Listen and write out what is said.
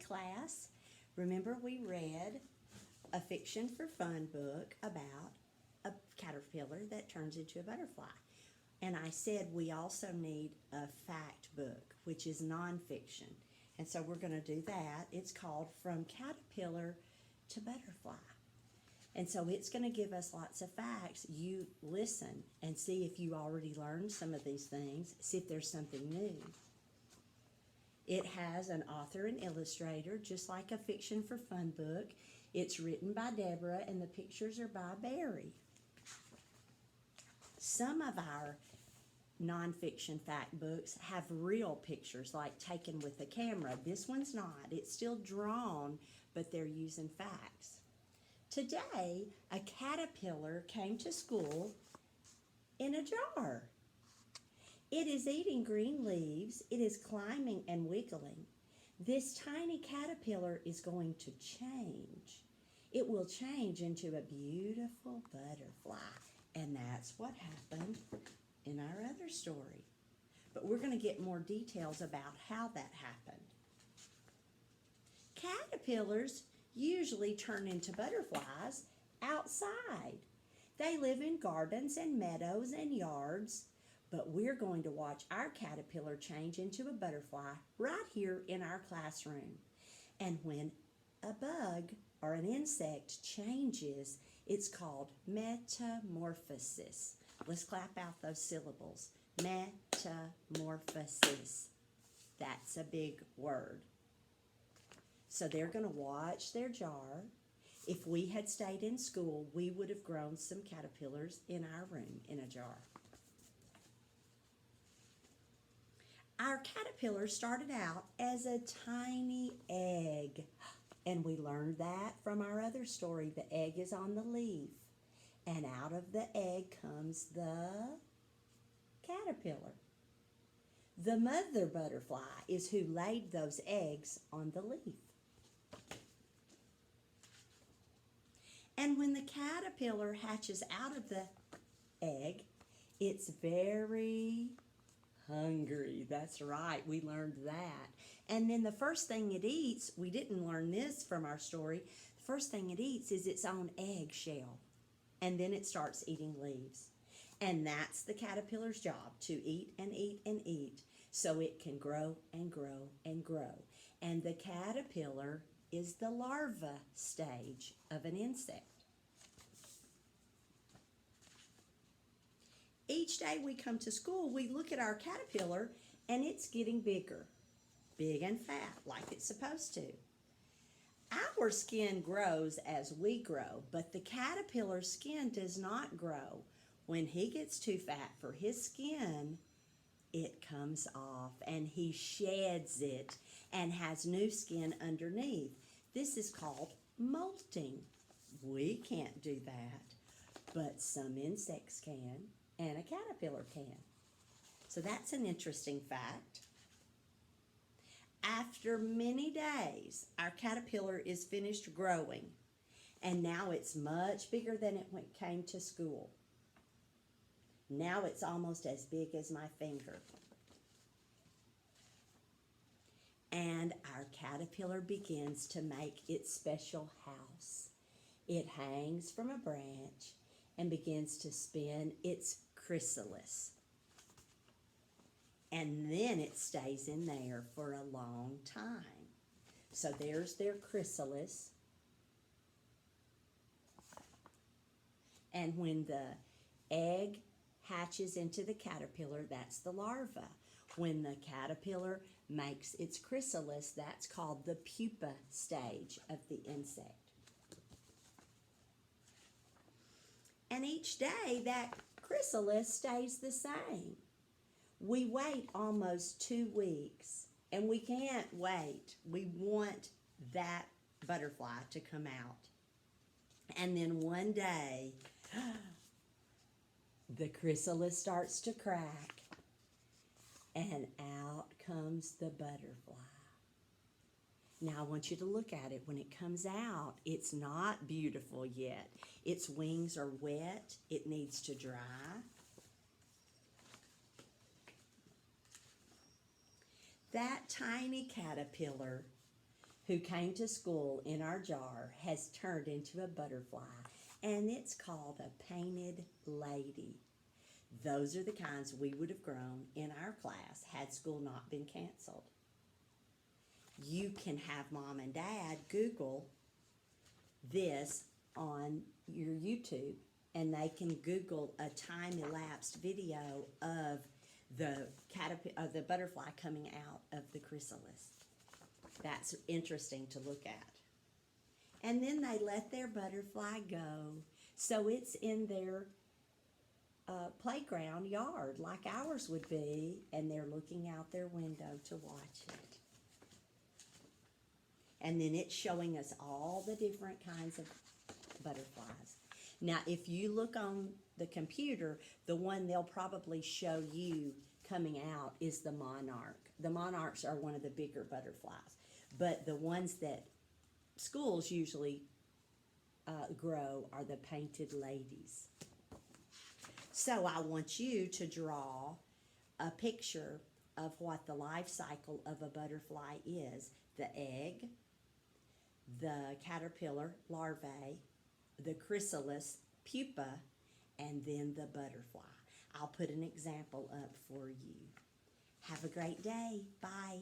class. Remember we read a fiction for fun book about a caterpillar that turns into a butterfly. And I said we also need a fact book, which is nonfiction. And so we're going to do that. It's called From Caterpillar to Butterfly. And so it's going to give us lots of facts. You listen and see if you already learned some of these things. See if there's something new. It has an author and illustrator, just like a fiction for fun book. It's written by Deborah and the pictures are by Barry. Some of our nonfiction fact books have real pictures, like taken with a camera. This one's not. It's still drawn, but they're using facts. Today, a caterpillar came to school in a jar. It is eating green leaves. It is climbing and wiggling. This tiny caterpillar is going to change. It will change into a beautiful butterfly. And that's what happened in our other story. But we're going to get more details about how that happened. Caterpillars usually turn into butterflies outside. They live in gardens and meadows and yards, but we're going to watch our caterpillar change into a butterfly right here in our classroom. And when a bug or an insect changes, it's called metamorphosis. Let's clap out those syllables. Metamorphosis. That's a big word. So they're going to watch their jar. If we had stayed in school, we would have grown some caterpillars in our room in a jar. Our caterpillar started out as a tiny egg. And we learned that from our other story. The egg is on the leaf. And out of the egg comes the caterpillar. The mother butterfly is who laid those eggs on the leaf. And when the caterpillar hatches out of the egg, it's very hungry. That's right, we learned that. And then the first thing it eats, we didn't learn this from our story, the first thing it eats is its own eggshell. And then it starts eating leaves. And that's the caterpillar's job, to eat and eat and eat so it can grow and grow and grow. And the caterpillar is the larva stage of an insect. Each day we come to school, we look at our caterpillar and it's getting bigger, big and fat like it's supposed to. Our skin grows as we grow, but the caterpillar's skin does not grow. When he gets too fat for his skin, it comes off and he sheds it and has new skin underneath. This is called molting. We can't do that, but some insects can and a caterpillar can. So that's an interesting fact. After many days, our caterpillar is finished growing, and now it's much bigger than it when it came to school. Now it's almost as big as my finger. And our caterpillar begins to make its special house. It hangs from a branch and begins to spin its chrysalis. And then it stays in there for a long time. So there's their chrysalis. And when the egg hatches into the caterpillar, that's the larva. When the caterpillar makes its chrysalis, that's called the pupa stage of the insect. And each day that chrysalis stays the same. We wait almost 2 weeks, and we can't wait. We want that butterfly to come out. And then one day, the chrysalis starts to crack, and out comes the butterfly. Now I want you to look at it. When it comes out, it's not beautiful yet. Its wings are wet. It needs to dry. That tiny caterpillar who came to school in our jar has turned into a butterfly, and it's called a painted lady. Those are the kinds we would have grown in our class had school not been canceled. You can have mom and dad Google this on your YouTube, and they can Google a time-elapsed video of the butterfly coming out of the chrysalis. That's interesting to look at. And then they let their butterfly go. So it's in their playground yard like ours would be, and they're looking out their window to watch it. And then it's showing us all the different kinds of butterflies. Now, if you look on the computer, the one they'll probably show you coming out is the monarch. The monarchs are one of the bigger butterflies, but the ones that schools usually grow are the painted ladies. So I want you to draw a picture of what the life cycle of a butterfly is. The egg, the caterpillar larvae, the chrysalis pupa, and then the butterfly. I'll put an example up for you. Have a great day. Bye.